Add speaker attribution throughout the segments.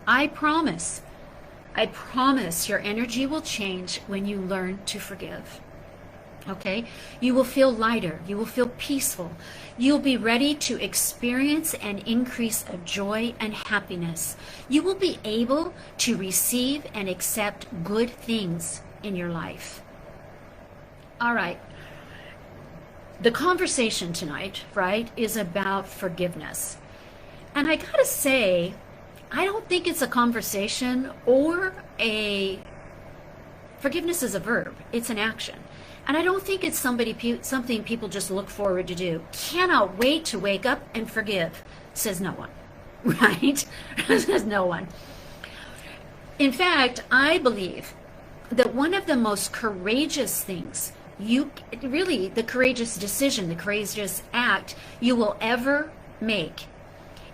Speaker 1: I promise. I promise your energy will change when you learn to forgive. Okay? You will feel lighter. You will feel peaceful. You'll be ready to experience an increase of joy and happiness. You will be able to receive and accept good things in your life. All right. The conversation tonight, right, is about forgiveness. And I gotta say, I don't think it's a conversation or a... Forgiveness is a verb. It's an action. And I don't think it's something people just look forward to do. Cannot wait to wake up and forgive, says no one, right? Says no one. In fact, I believe that one of the most courageous things the courageous decision, the courageous act you will ever make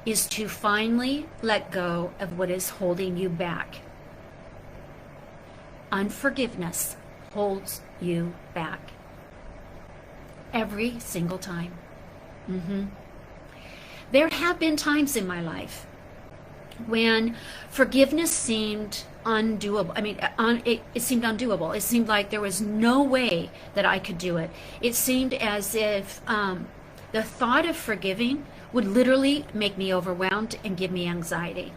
Speaker 1: is to finally let go of what is holding you back. Unforgiveness holds you back every single time. There have been times in my life when forgiveness seemed undoable. It seemed undoable. It seemed like there was no way that I could do it. It seemed as if the thought of forgiving would literally make me overwhelmed and give me anxiety.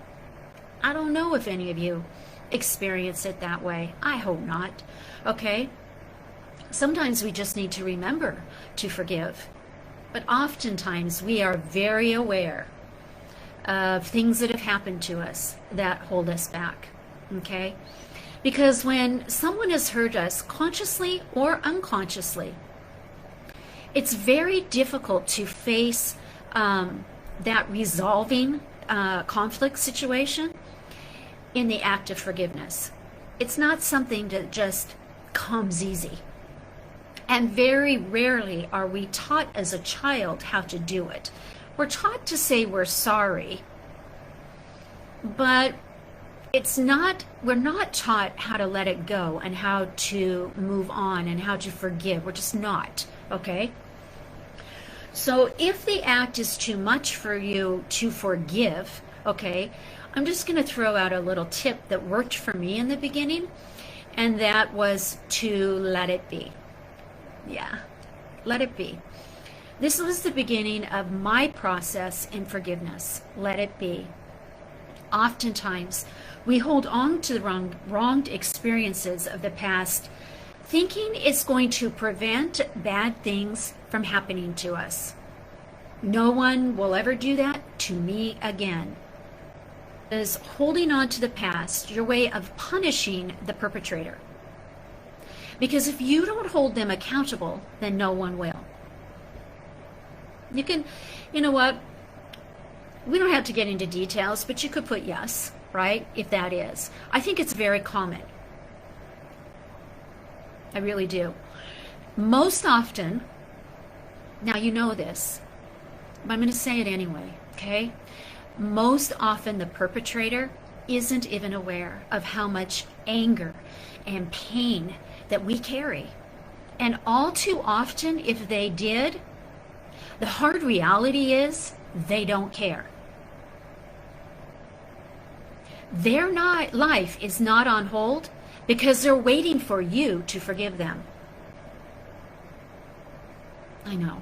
Speaker 1: I don't know if any of you experience it that way. I hope not. Okay? Sometimes we just need to remember to forgive. But oftentimes we are very aware of things that have happened to us that hold us back. Okay? Because when someone has hurt us consciously or unconsciously, it's very difficult to face that resolving conflict situation in the act of forgiveness. It's not something that just comes easy. And very rarely are we taught as a child how to do it. We're taught to say we're sorry, but we're not taught how to let it go and how to move on and how to forgive. We're just not, okay? So if the act is too much for you to forgive, okay, I'm just going to throw out a little tip that worked for me in the beginning, and that was to let it be. Yeah, let it be. This was the beginning of my process in forgiveness. Let it be. Oftentimes, we hold on to the wronged experiences of the past, thinking it's going to prevent bad things from happening to us. No one will ever do that to me again. Is holding on to the past your way of punishing the perpetrator? Because if you don't hold them accountable, then no one will. You know what? We don't have to get into details, but you could put yes, right? If that is. I think it's very common. I really do. Most often, now you know this, but I'm going to say it anyway, okay? Most often the perpetrator isn't even aware of how much anger and pain that we carry. And all too often, if they did, the hard reality is they don't care. Their life is not on hold because they're waiting for you to forgive them. I know.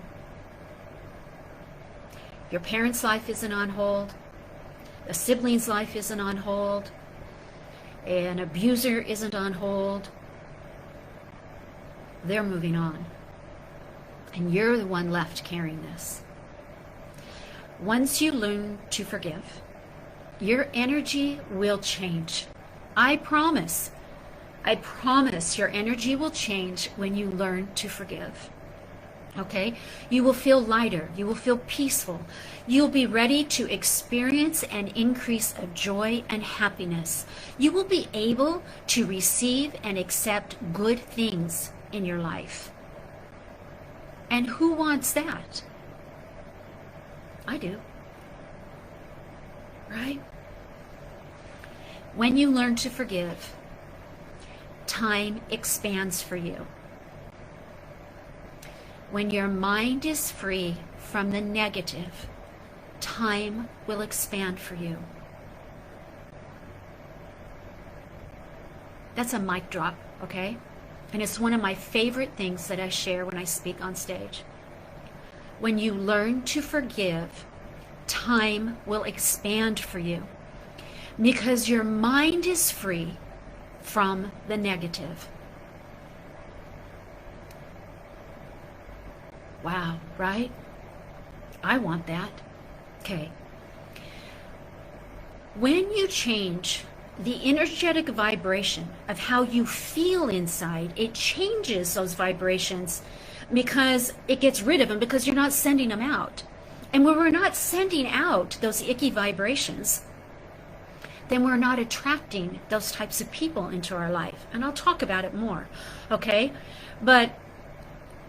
Speaker 1: Your parents' life isn't on hold. A sibling's life isn't on hold. An abuser isn't on hold. They're moving on. And you're the one left carrying this. Once you learn to forgive, your energy will change. I promise. I promise your energy will change when you learn to forgive. Okay? You will feel lighter. You will feel peaceful. You'll be ready to experience an increase of joy and happiness. You will be able to receive and accept good things in your life. And who wants that? I do. Right? When you learn to forgive, time expands for you. When your mind is free from the negative, time will expand for you. That's a mic drop, okay? And it's one of my favorite things that I share when I speak on stage. When you learn to forgive, time will expand for you because your mind is free from the negative. Wow, right? I want that. Okay. When you change the energetic vibration of how you feel inside, it changes those vibrations because it gets rid of them because you're not sending them out. And when we're not sending out those icky vibrations, then we're not attracting those types of people into our life. And I'll talk about it more, okay? But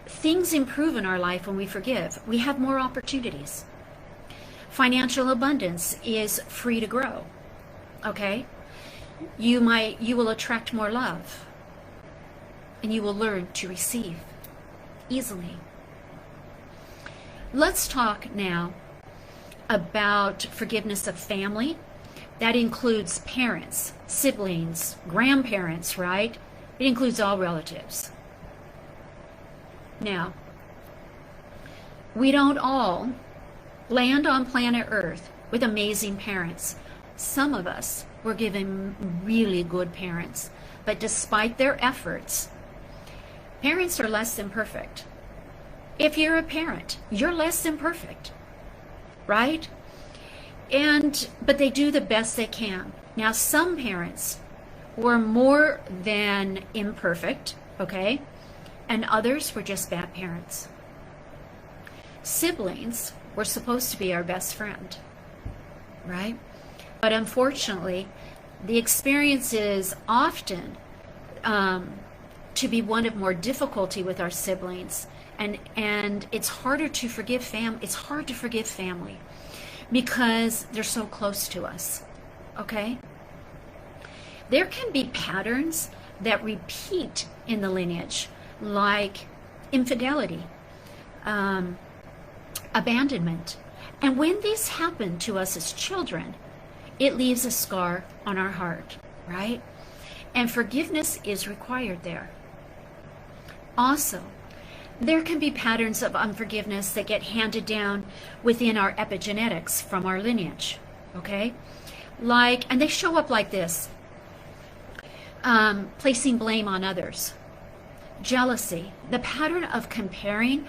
Speaker 1: things improve in our life when we forgive. We have more opportunities. Financial abundance is free to grow, okay? You will attract more love, and you will learn to receive easily. Let's talk now about forgiveness of family. That includes parents, siblings, grandparents, right? It includes all relatives. Now, we don't all land on planet Earth with amazing parents. Some of us were given really good parents, but despite their efforts, parents are less than perfect. If you're a parent, you're less than perfect, right? But they do the best they can. Now, some parents were more than imperfect, okay? And others were just bad parents. Siblings were supposed to be our best friend, right? But unfortunately, the experience is often to be one of more difficulty with our siblings, and it's harder to forgive it's hard to forgive family because they're so close to us, okay? There can be patterns that repeat in the lineage, like infidelity, abandonment. And when these happen to us as children, it leaves a scar on our heart, right? And forgiveness is required there. Also, there can be patterns of unforgiveness that get handed down within our epigenetics from our lineage, okay? And they show up like this. Placing blame on others. Jealousy, the pattern of comparing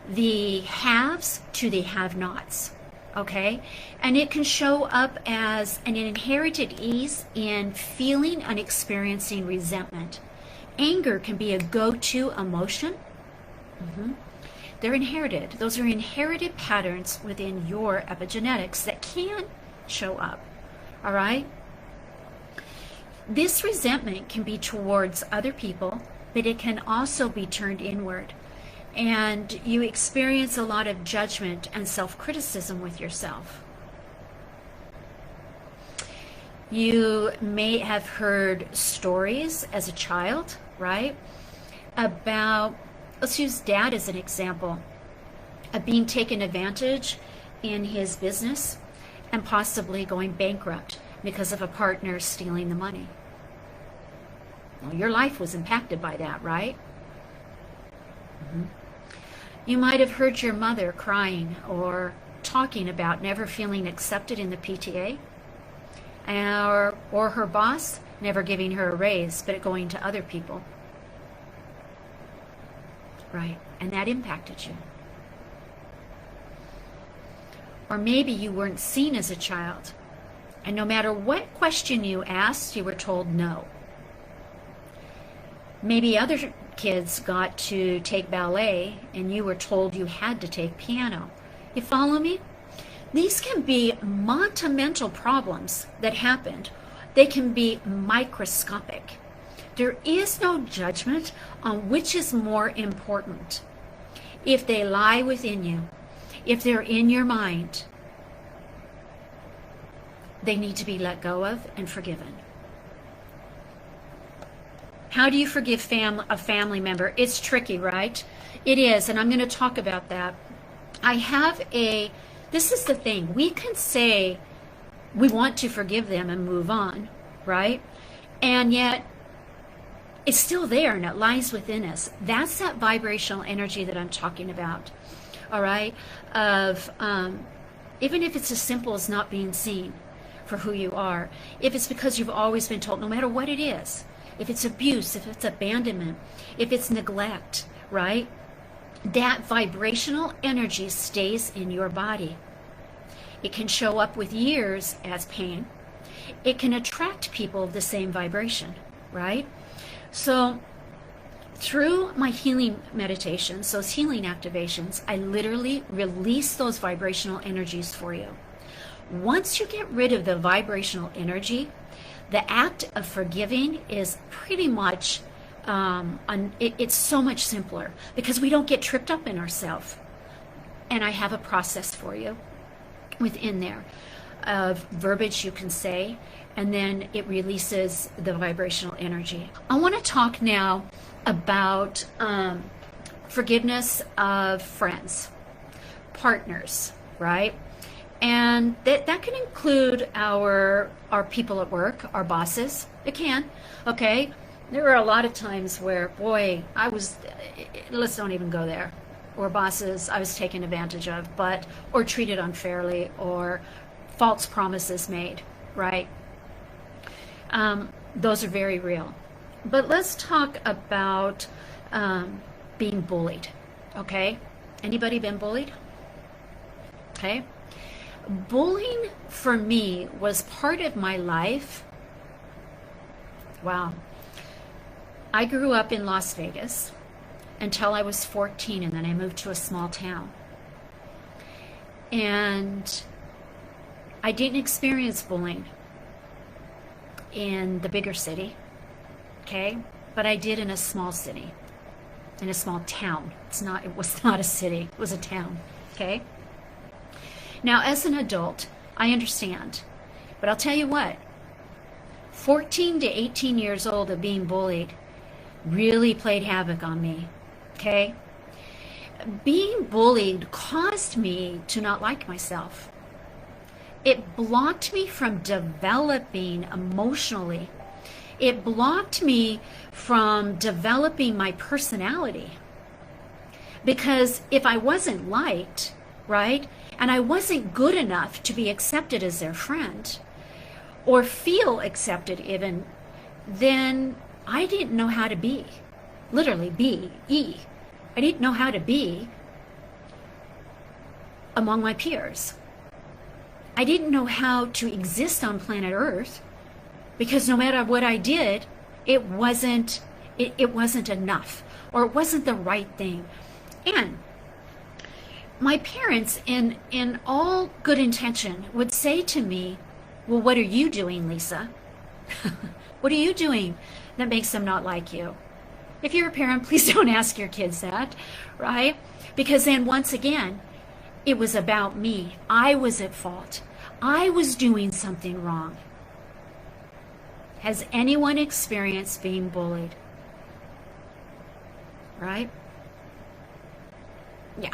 Speaker 1: the haves to the have-nots, okay? And it can show up as an inherited ease in feeling and experiencing resentment. Anger can be a go-to emotion. They're inherited. Those are inherited patterns within your epigenetics that can show up, all right? This resentment can be towards other people, but it can also be turned inward. And you experience a lot of judgment and self-criticism with yourself. You may have heard stories as a child, right? About, let's use Dad as an example, of being taken advantage in his business and possibly going bankrupt because of a partner stealing the money. Well, your life was impacted by that, right? You might have heard your mother crying or talking about never feeling accepted in the PTA, or her boss never giving her a raise, but it going to other people. Right, and that impacted you. Or maybe you weren't seen as a child, and no matter what question you asked, you were told no. Maybe other kids got to take ballet, and you were told you had to take piano. You follow me? These can be monumental problems that happened. They can be microscopic. There is no judgment on which is more important. If they lie within you, if they're in your mind, they need to be let go of and forgiven. How do you forgive a family member? It's tricky, right? It is, and I'm going to talk about that. This is the thing. We can say we want to forgive them and move on, right? And yet it's still there and it lies within us. That's that vibrational energy that I'm talking about. All right? Of even if it's as simple as not being seen for who you are, if it's because you've always been told, no matter what it is, if it's abuse, if it's abandonment, if it's neglect, right? That vibrational energy stays in your body. It can show up with years as pain. It can attract people of the same vibration, right? So through my healing meditations, those healing activations, I literally release those vibrational energies for you. Once you get rid of the vibrational energy, the act of forgiving is pretty much, it's so much simpler because we don't get tripped up in ourselves. And I have a process for you within there of verbiage you can say, and then it releases the vibrational energy. I want to talk now about forgiveness of friends, partners, right? And that can include our people at work, our bosses. It can, okay? There are a lot of times where, boy, let's don't even go there. Or bosses I was taken advantage of, or treated unfairly, or false promises made, right? Those are very real. But let's talk about being bullied, okay? Anybody been bullied? Okay. Bullying for me was part of my life. Wow. I grew up in Las Vegas until I was 14, and then I moved to a small town. And I didn't experience bullying in the bigger city, okay? But I did in a small city, in a small town. It was not a city, it was a town, okay? Now, as an adult, I understand, but I'll tell you what, 14 to 18 years old of being bullied really played havoc on me, okay? Being bullied caused me to not like myself. It blocked me from developing emotionally. It blocked me from developing my personality. Because if I wasn't liked, right, and I wasn't good enough to be accepted as their friend, or feel accepted even, then I didn't know how to be. Literally, be. I didn't know how to be among my peers. I didn't know how to exist on planet Earth because no matter what I did, it wasn't enough, or it wasn't the right thing. And my parents, in all good intention, would say to me, well, what are you doing, Lisa? What are you doing that makes them not like you? If you're a parent, please don't ask your kids that, right? Because then once again, it was about me. I was at fault. I was doing something wrong. Has anyone experienced being bullied? Right? Yeah.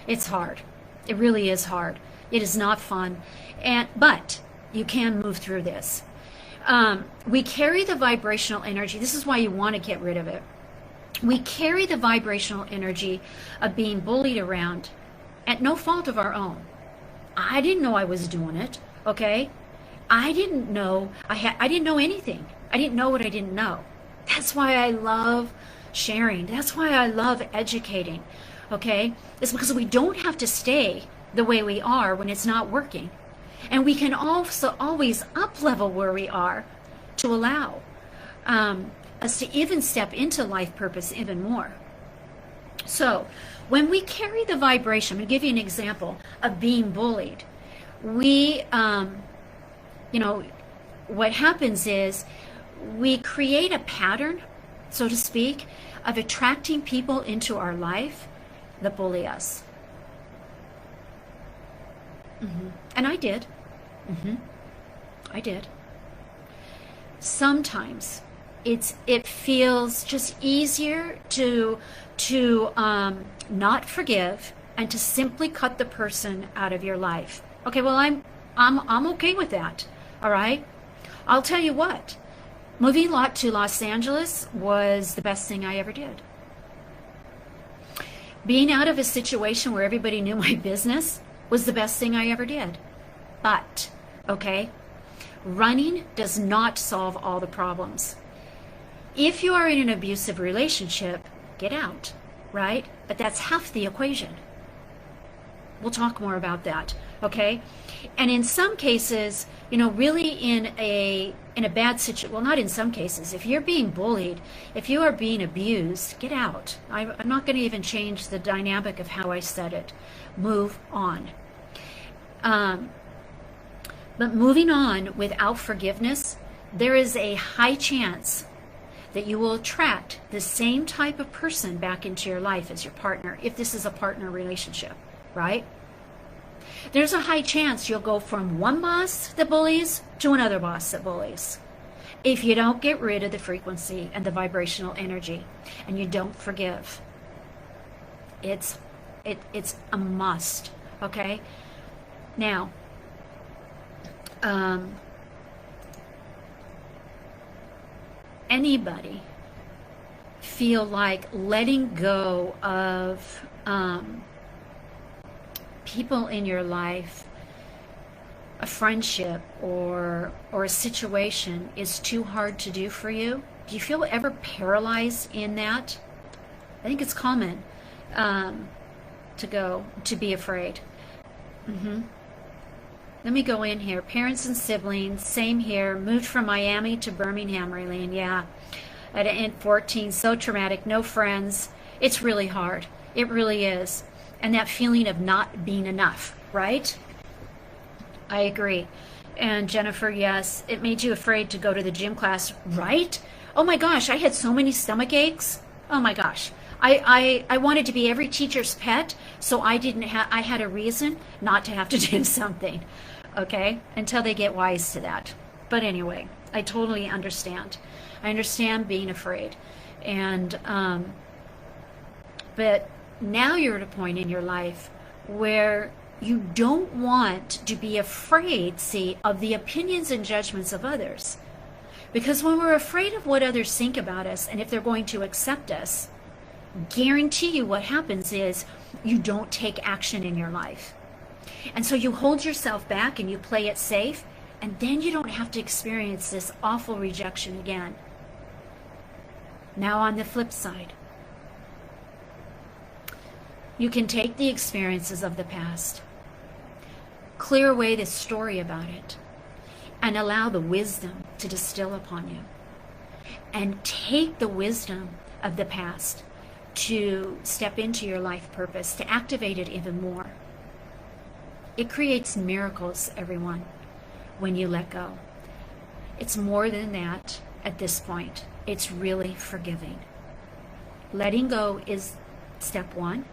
Speaker 1: It's hard. It really is hard. It is not fun. But you can move through this. We carry the vibrational energy. This is why you want to get rid of it. We carry the vibrational energy of being bullied around at no fault of our own. I didn't know I was doing it, okay? I didn't know. I didn't know anything. I didn't know what I didn't know. That's why I love sharing. That's why I love educating, okay? It's because we don't have to stay the way we are when it's not working. And we can also always up-level where we are to allow us to even step into life purpose even more. So when we carry the vibration, I'm going to give you an example of being bullied. What happens is we create a pattern, so to speak, of attracting people into our life that bully us. And I did. I did. Sometimes it feels just easier to not forgive and to simply cut the person out of your life. Okay, well I'm okay with that. All right? I'll tell you what. Moving to Los Angeles was the best thing I ever did. Being out of a situation where everybody knew my business was the best thing I ever did. But, okay, running does not solve all the problems. If you are in an abusive relationship, get out, right? But that's half the equation. We'll talk more about that, okay? And in some cases, you know, really in a bad situation, well, not in some cases, if you're being bullied, if you are being abused, get out. I'm not going to even change the dynamic of how I said it. Move on. But moving on without forgiveness, there is a high chance that you will attract the same type of person back into your life as your partner, if this is a partner relationship, right? There's a high chance you'll go from one boss that bullies to another boss that bullies, if you don't get rid of the frequency and the vibrational energy, and you don't forgive. It's a must, okay? Now, anybody feel like letting go of people in your life, a friendship or a situation is too hard to do for you? Do you feel ever paralyzed in that? I think it's common to be afraid. Let me go in here. Parents and siblings, same here. Moved from Miami to Birmingham, Raylene. Yeah. At 14, so traumatic. No friends. It's really hard. It really is. And that feeling of not being enough, right? I agree. And Jennifer, yes, it made you afraid to go to the gym class, right? Oh my gosh, I had so many stomach aches. Oh my gosh. I wanted to be every teacher's pet, so I had a reason not to have to do something. Okay? Until they get wise to that. But anyway, I totally understand. I understand being afraid. And but now you're at a point in your life where you don't want to be afraid, see, of the opinions and judgments of others. Because when we're afraid of what others think about us and if they're going to accept us, guarantee you what happens is you don't take action in your life. And so you hold yourself back and you play it safe, and then you don't have to experience this awful rejection again. Now on the flip side, you can take the experiences of the past, clear away the story about it, and allow the wisdom to distill upon you. And take the wisdom of the past to step into your life purpose, to activate it even more. It creates miracles, everyone, when you let go. It's more than that at this point. It's really forgiving. Letting go is step one.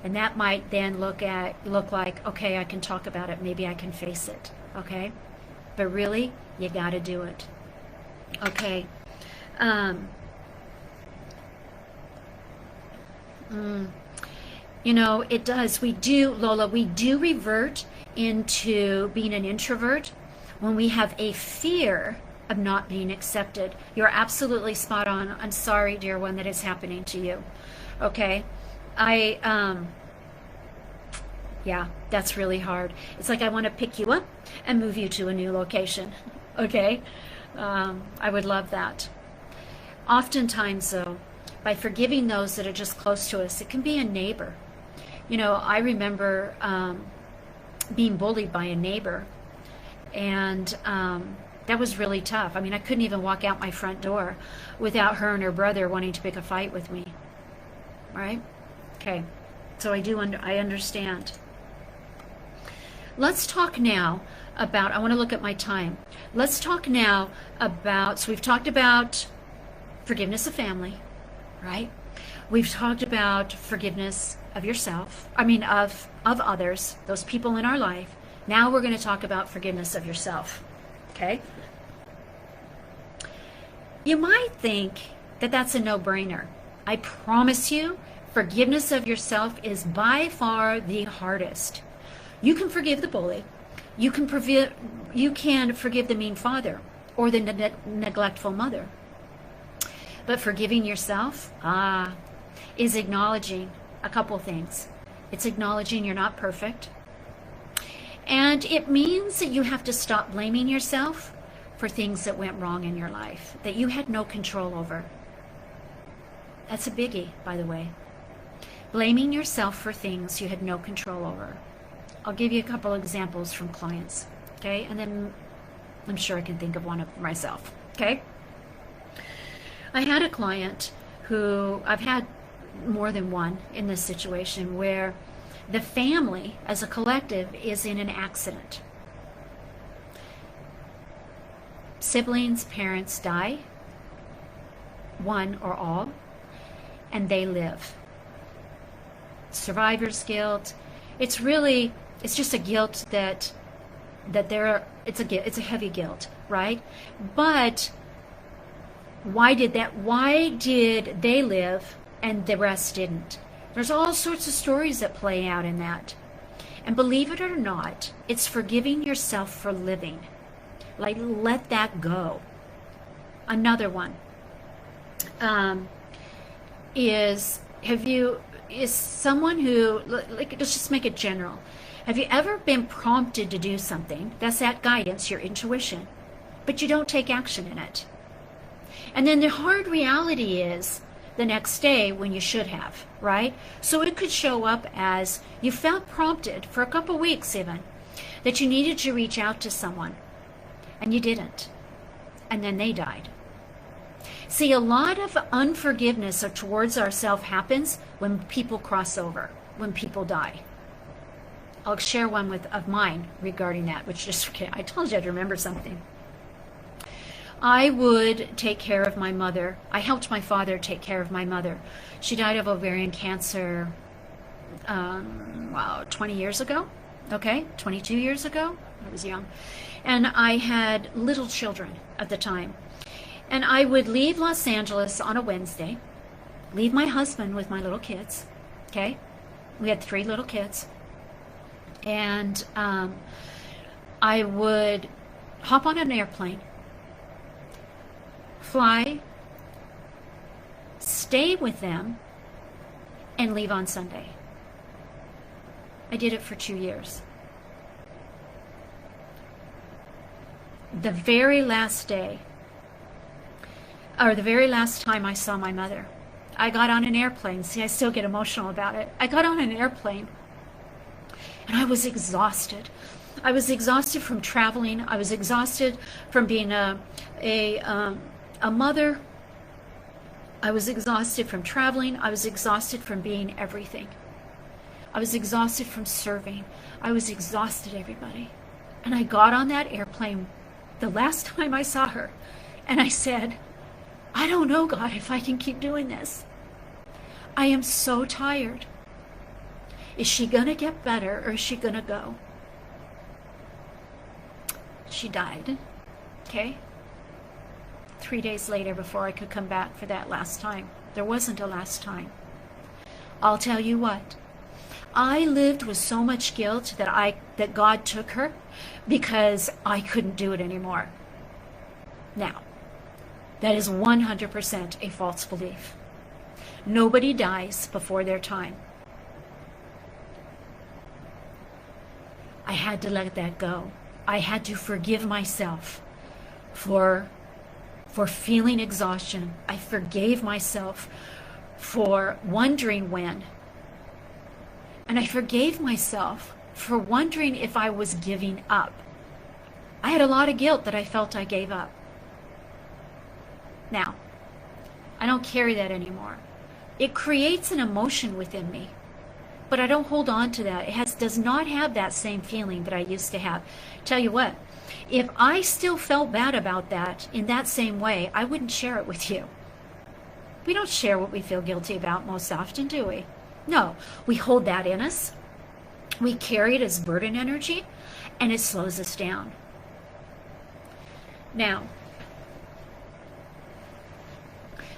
Speaker 1: And that might then look like, okay, I can talk about it. Maybe I can face it. Okay? But really, you got to do it. Okay. You know, it does. Lola, we do revert into being an introvert when we have a fear of not being accepted. You're absolutely spot on. I'm sorry, dear one, that is happening to you. Okay? Yeah, that's really hard. It's like I want to pick you up and move you to a new location. Okay? I would love that. Oftentimes, though, by forgiving those that are just close to us, it can be a neighbor. You know, I remember being bullied by a neighbor, and that was really tough. I mean, I couldn't even walk out my front door without her and her brother wanting to pick a fight with me. Right? Okay. So I understand. Let's talk now about, I want to look at my time. Let's talk now about, so we've talked about forgiveness of family, right? We've talked about forgiveness of yourself, of others, those people in our life. Now we're going to talk about forgiveness of yourself, okay? You might think that that's a no-brainer. I promise you, forgiveness of yourself is by far the hardest. You can forgive the bully. You can forgive the mean father. or the neglectful mother. But forgiving yourself is acknowledging a couple things. It's acknowledging you're not perfect. And it means that you have to stop blaming yourself for things that went wrong in your life, that you had no control over. That's a biggie, by the way. Blaming yourself for things you had no control over. I'll give you a couple examples from clients, okay? And then I'm sure I can think of one of myself, okay? I had a client who, I've had more than one in this situation, where the family as a collective is in an accident. Siblings, parents die, one or all, and they live. Survivor's guilt. It's just a guilt that it's a heavy guilt, right? But why did they live and the rest didn't? There's all sorts of stories that play out in that. And believe it or not, it's forgiving yourself for living. Like, let that go. Another one is someone who, like, let's just make it general. Have you ever been prompted to do something? That's that guidance, your intuition, but you don't take action in it. And then the hard reality is the next day when you should have, right? So it could show up as you felt prompted for a couple weeks even that you needed to reach out to someone, and you didn't. And then they died. See, a lot of unforgiveness towards ourselves happens when people cross over, when people die. I'll share one of mine regarding that, which just, okay, I told you I'd remember something. I would take care of my mother. I helped my father take care of my mother. She died of ovarian cancer, 20 years ago, okay, 22 years ago. I was young. And I had little children at the time. And I would leave Los Angeles on a Wednesday, leave my husband with my little kids, okay? We had 3 little kids. And I would hop on an airplane, fly, stay with them, and leave on Sunday. I did it for 2 years. The very last day, or the very last time I saw my mother, I got on an airplane. See, I still get emotional about it. I got on an airplane, and I was exhausted. I was exhausted from traveling. I was exhausted from being a mother. I was exhausted from traveling. I was exhausted from being everything. I was exhausted from serving. I was exhausted, everybody. And I got on that airplane the last time I saw her, and I said, I don't know, God, if I can keep doing this. I am so tired. Is she going to get better, or is she going to go? She died, okay? 3 days later, before I could come back for that last time. There wasn't a last time. I'll tell you what. I lived with so much guilt that God took her because I couldn't do it anymore. Now, that is 100% a false belief. Nobody dies before their time. I had to let that go. I had to forgive myself for feeling exhaustion. I forgave myself for wondering when. And I forgave myself for wondering if I was giving up. I had a lot of guilt that I felt I gave up. Now, I don't carry that anymore. It creates an emotion within me, but I don't hold on to that. It does not have that same feeling that I used to have. Tell you what, if I still felt bad about that in that same way, I wouldn't share it with you. We don't share what we feel guilty about most often, do we? No, we hold that in us. We carry it as burden energy, and it slows us down. Now,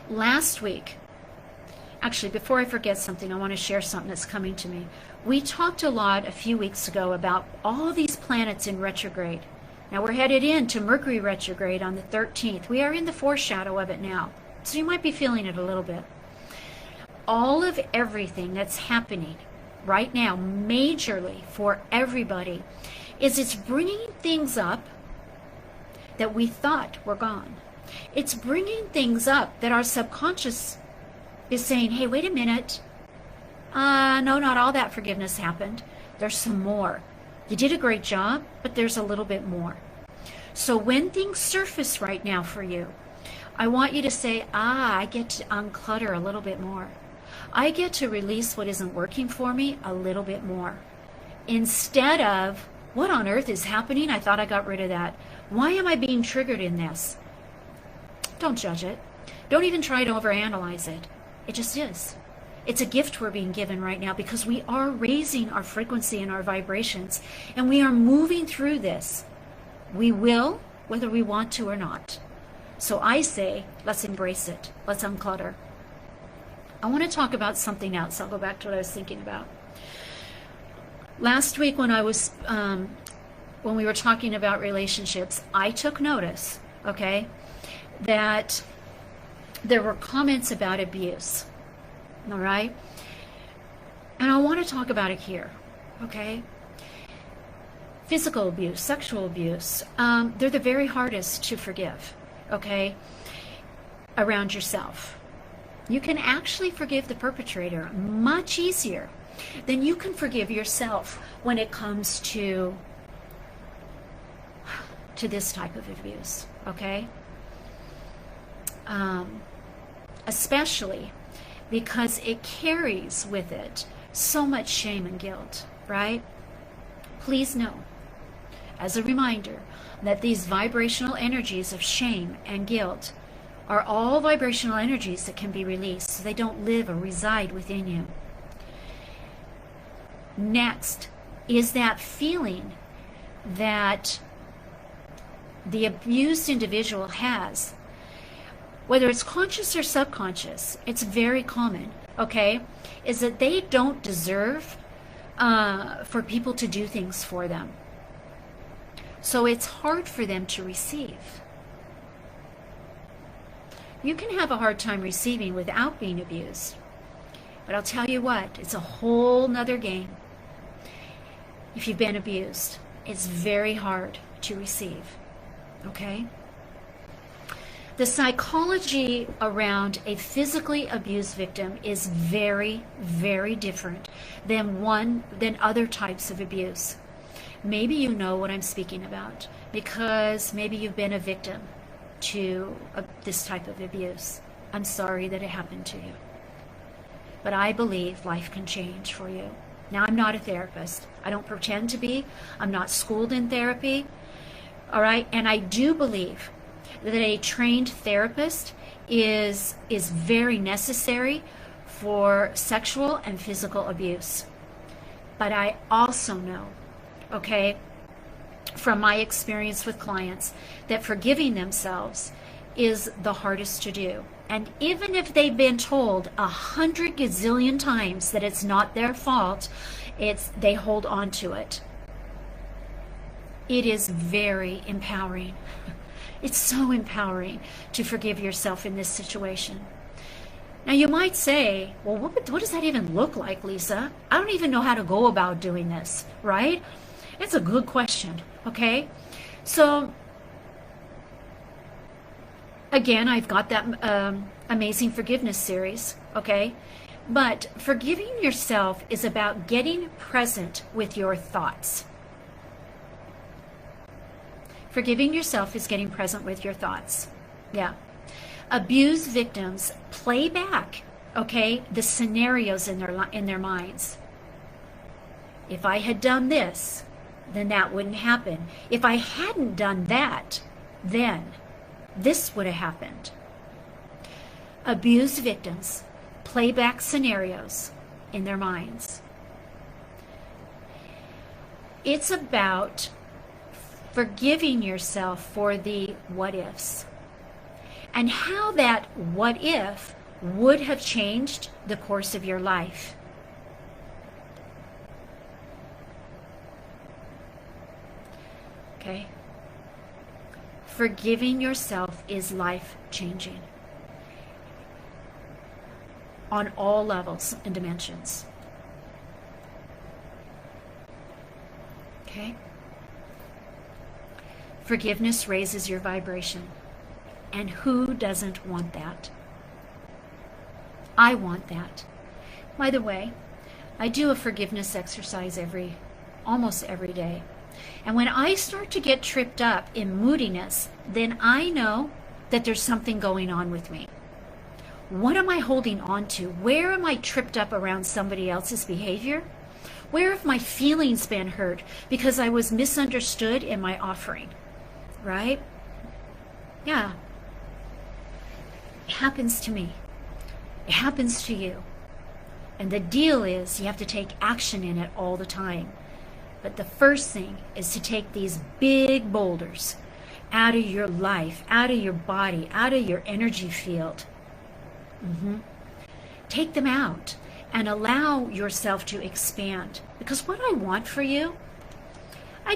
Speaker 1: last week, actually, before I forget something, I want to share something that's coming to me. We talked a lot a few weeks ago about all these planets in retrograde, Now we're headed into Mercury retrograde on the 13th. We are in the foreshadow of it now. So you might be feeling it a little bit. All of everything that's happening right now, majorly for everybody, is it's bringing things up that we thought were gone. It's bringing things up that our subconscious is saying, hey, wait a minute. No, not all that forgiveness happened. There's some more. You did a great job, but there's a little bit more. So when things surface right now for you, I want you to say, I get to unclutter a little bit more. I get to release what isn't working for me a little bit more. Instead of, what on earth is happening? I thought I got rid of that. Why am I being triggered in this? Don't judge it. Don't even try to overanalyze it. It just is. It's a gift we're being given right now because we are raising our frequency and our vibrations, and we are moving through this. We will, whether we want to or not. So I say, let's embrace it. Let's unclutter. I want to talk about something else. I'll go back to what I was thinking about. Last week when when we were talking about relationships, I took notice, okay, that there were comments about abuse. All right? And I want to talk about it here, okay? Physical abuse, sexual abuse, they're the very hardest to forgive, okay, around yourself. You can actually forgive the perpetrator much easier than you can forgive yourself when it comes to this type of abuse, okay? Especially because it carries with it so much shame and guilt, right? Please know, as a reminder, that these vibrational energies of shame and guilt are all vibrational energies that can be released, so they don't live or reside within you. Next is that feeling that the abused individual has, whether it's conscious or subconscious, it's very common, okay, is that they don't deserve for people to do things for them. So it's hard for them to receive. You can have a hard time receiving without being abused. But I'll tell you what, it's a whole nother game. If you've been abused, it's very hard to receive, okay? The psychology around a physically abused victim is very, very different than other types of abuse. Maybe you know what I'm speaking about because maybe you've been a victim to this type of abuse. I'm sorry that it happened to you. But I believe life can change for you. Now, I'm not a therapist. I don't pretend to be. I'm not schooled in therapy. All right? And I do believe that a trained therapist is very necessary for sexual and physical abuse. But I also know, okay, from my experience with clients, that forgiving themselves is the hardest to do. And even if they've been told 100 gazillion times that it's not their fault, they hold on to it. It is very empowering. It's so empowering to forgive yourself in this situation. Now you might say, well, what does that even look like, Lisa? I don't even know how to go about doing this, right? It's a good question, okay? So, again, I've got that Amazing Forgiveness series, okay? But forgiving yourself is about getting present with your thoughts. Forgiving yourself is getting present with your thoughts. Yeah. Abused victims play back, okay, the scenarios in their minds. If I had done this, then that wouldn't happen. If I hadn't done that, then this would have happened. Abused victims play back scenarios in their minds. It's about forgiving yourself for the what ifs and how that what if would have changed the course of your life. Okay? Forgiving yourself is life-changing on all levels and dimensions. Okay? Forgiveness raises your vibration. And who doesn't want that? I want that. By the way, I do a forgiveness exercise almost every day. And when I start to get tripped up in moodiness, then I know that there's something going on with me. What am I holding on to? Where am I tripped up around somebody else's behavior? Where have my feelings been hurt because I was misunderstood in my offering? Right? Yeah. It happens to me. It happens to you. And the deal is you have to take action in it all the time. But the first thing is to take these big boulders out of your life, out of your body, out of your energy field. Take them out and allow yourself to expand. Because what I want for you, I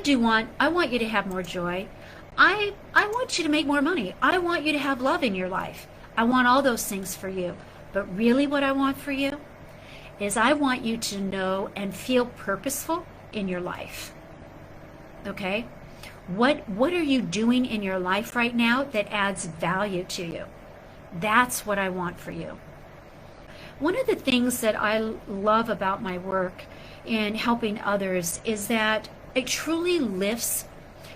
Speaker 1: want you to have more joy. I want you to make more money. I want you to have love in your life. I want all those things for you. But really what I want for you is I want you to know and feel purposeful in your life. Okay? What are you doing in your life right now that adds value to you? That's what I want for you. One of the things that I love about my work in helping others is that it truly lifts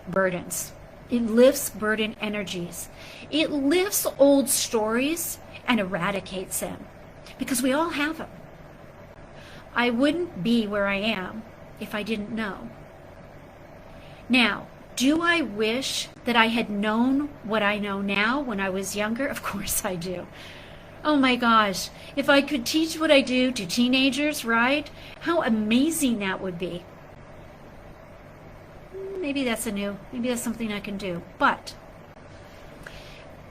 Speaker 1: burdens. It lifts burden energies. It lifts old stories and eradicates them because we all have them. I wouldn't be where I am if I didn't know. Now, do I wish that I had known what I know now when I was younger? Of course I do. Oh my gosh, if I could teach what I do to teenagers, right? How amazing that would be. Maybe that's something I can do. But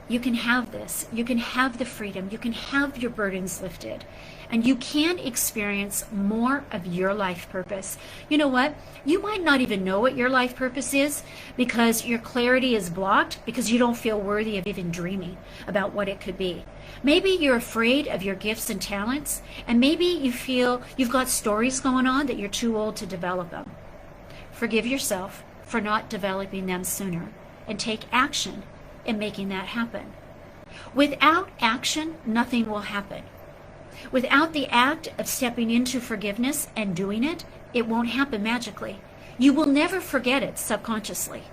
Speaker 1: you can have this. You can have the freedom. You can have your burdens lifted. And you can experience more of your life purpose. You know what? You might not even know what your life purpose is because your clarity is blocked because you don't feel worthy of even dreaming about what it could be. Maybe you're afraid of your gifts and talents, and maybe you feel you've got stories going on that you're too old to develop them. Forgive yourself for not developing them sooner and take action in making that happen. Without action, nothing will happen. Without the act of stepping into forgiveness and doing it, it won't happen magically. You will never forget it subconsciously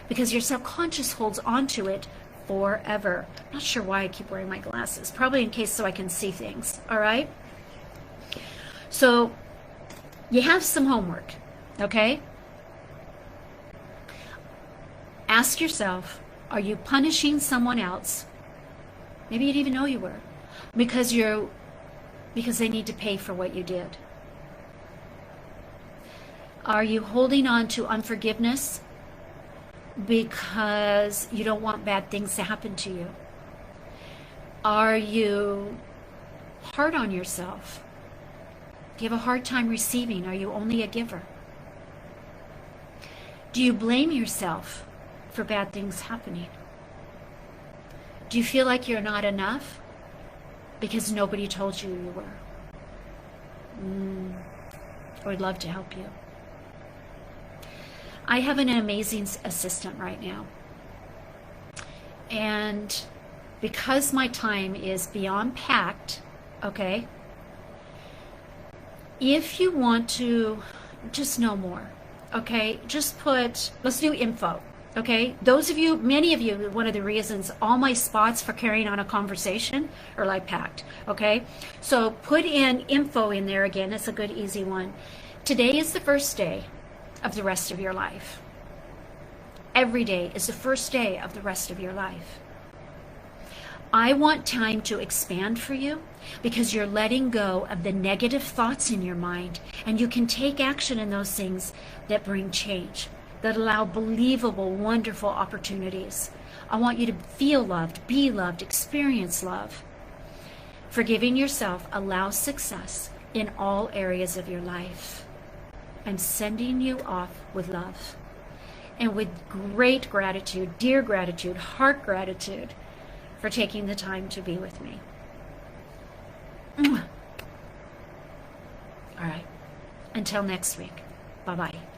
Speaker 1: because your subconscious holds on to it forever. Not sure why I keep wearing my glasses. Probably in case so I can see things. All right? So you have some homework, okay? Ask yourself, are you punishing someone else? Maybe you didn't even know you were. Because they need to pay for what you did. Are you holding on to unforgiveness because you don't want bad things to happen to you? Are you hard on yourself? Do you have a hard time receiving? Are you only a giver? Do you blame yourself for bad things happening? Do you feel like you're not enough because nobody told you you were? I would love to help you. I have an amazing assistant right now. And because my time is beyond packed, okay, if you want to just know more, okay, just let's do info. Okay, those of you, many of you, one of the reasons all my spots for carrying on a conversation are like packed. Okay, so put in info in there again. It's a good, easy one. Today is the first day of the rest of your life. Every day is the first day of the rest of your life. I want time to expand for you because you're letting go of the negative thoughts in your mind, and you can take action in those things that bring change, that allow believable, wonderful opportunities. I want you to feel loved, be loved, experience love. Forgiving yourself allows success in all areas of your life. I'm sending you off with love. and with great gratitude, dear gratitude, heart gratitude, for taking the time to be with me. All right. Until next week. Bye-bye.